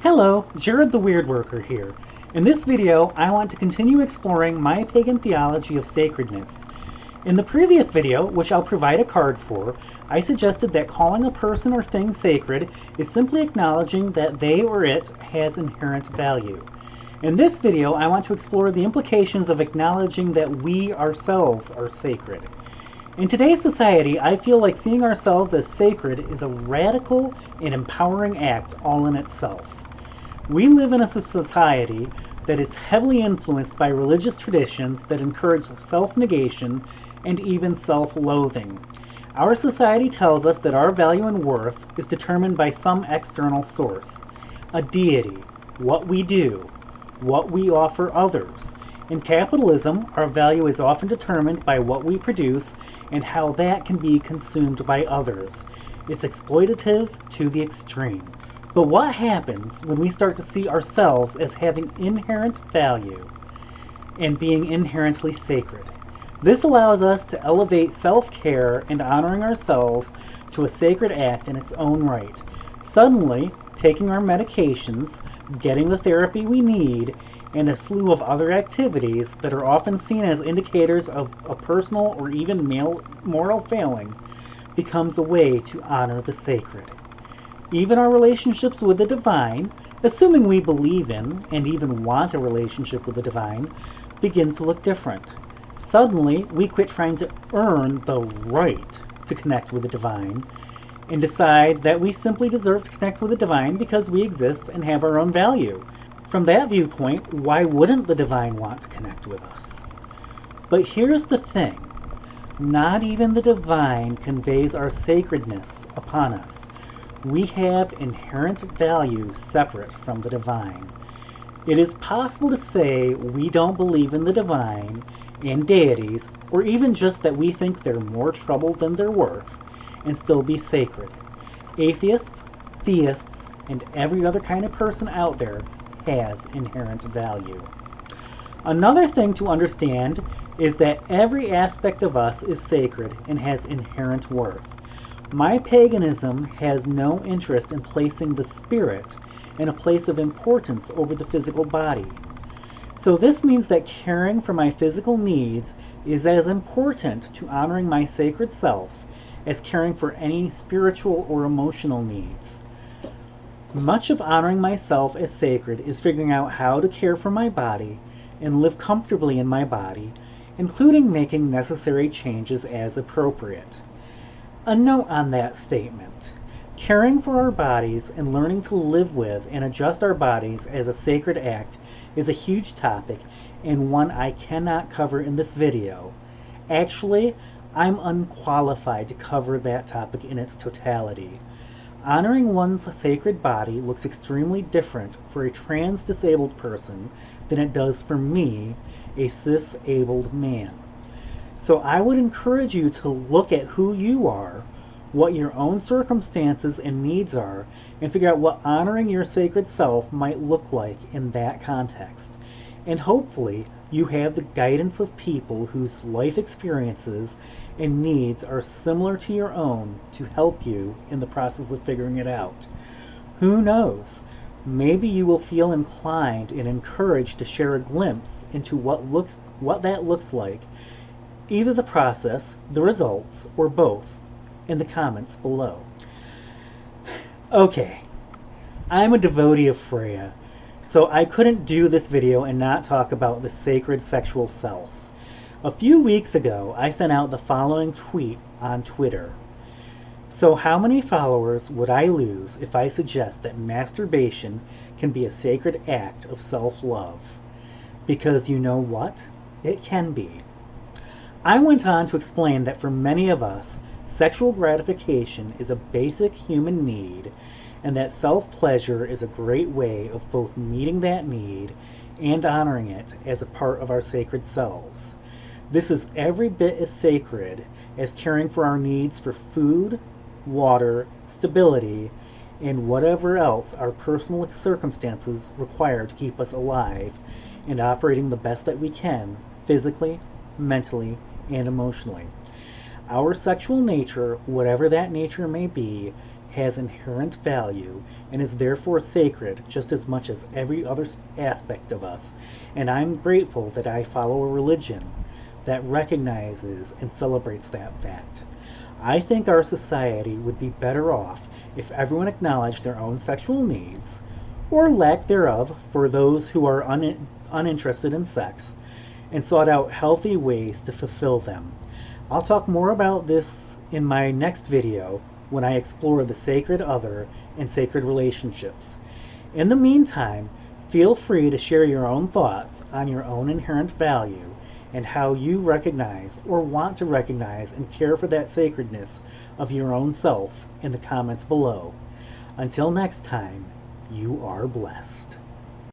Hello, Jared the Wyrd-Worker here. In this video, I want to continue exploring my pagan theology of sacredness. In the previous video, which I'll provide a card for, I suggested that calling a person or thing sacred is simply acknowledging that they or it has inherent value. In this video, I want to explore the implications of acknowledging that we ourselves are sacred. In today's society, I feel like seeing ourselves as sacred is a radical and empowering act all in itself. We live in a society that is heavily influenced by religious traditions that encourage self-negation and even self-loathing. Our society tells us that our value and worth is determined by some external source, a deity, what we do, what we offer others. In capitalism, our value is often determined by what we produce and how that can be consumed by others. It's exploitative to the extreme. But what happens when we start to see ourselves as having inherent value and being inherently sacred? This allows us to elevate self-care and honoring ourselves to a sacred act in its own right. Suddenly, taking our medications, getting the therapy we need, and a slew of other activities that are often seen as indicators of a personal or even moral failing becomes a way to honor the sacred. Even our relationships with the divine, assuming we believe in and even want a relationship with the divine, begin to look different. Suddenly, we quit trying to earn the right to connect with the divine and decide that we simply deserve to connect with the divine because we exist and have our own value. From that viewpoint, why wouldn't the divine want to connect with us? But here's the thing. Not even the divine conveys our sacredness upon us. We have inherent value separate from the divine. It is possible to say we don't believe in the divine and deities, or even just that we think they're more trouble than they're worth, and still be sacred. Atheists, theists, and every other kind of person out there has inherent value. Another thing to understand is that every aspect of us is sacred and has inherent worth. My paganism has no interest in placing the spirit in a place of importance over the physical body. So this means that caring for my physical needs is as important to honoring my sacred self as caring for any spiritual or emotional needs. Much of honoring myself as sacred is figuring out how to care for my body and live comfortably in my body, including making necessary changes as appropriate. A note on that statement. Caring for our bodies and learning to live with and adjust our bodies as a sacred act is a huge topic and one I cannot cover in this video. Actually, I'm unqualified to cover that topic in its totality. Honoring one's sacred body looks extremely different for a trans-disabled person than it does for me, a cis-abled man. So I would encourage you to look at who you are, what your own circumstances and needs are, and figure out what honoring your sacred self might look like in that context. And hopefully, you have the guidance of people whose life experiences and needs are similar to your own to help you in the process of figuring it out. Who knows? Maybe you will feel inclined and encouraged to share a glimpse into what that looks like, either the process, the results, or both, in the comments below. Okay, I'm a devotee of Freya, so I couldn't do this video and not talk about the sacred sexual self. A few weeks ago, I sent out the following tweet on Twitter. So how many followers would I lose if I suggest that masturbation can be a sacred act of self-love? Because you know what? It can be. I went on to explain that for many of us, sexual gratification is a basic human need, and that self-pleasure is a great way of both meeting that need and honoring it as a part of our sacred selves. This is every bit as sacred as caring for our needs for food, water, stability, and whatever else our personal circumstances require to keep us alive and operating the best that we can, physically, mentally, and emotionally. Our sexual nature, whatever that nature may be, has inherent value and is therefore sacred just as much as every other aspect of us, and I'm grateful that I follow a religion that recognizes and celebrates that fact. I think our society would be better off if everyone acknowledged their own sexual needs, or lack thereof for those who are uninterested in sex, and sought out healthy ways to fulfill them. I'll talk more about this in my next video when I explore the sacred other and sacred relationships. In the meantime, feel free to share your own thoughts on your own inherent value and how you recognize or want to recognize and care for that sacredness of your own self in the comments below. Until next time, you are blessed.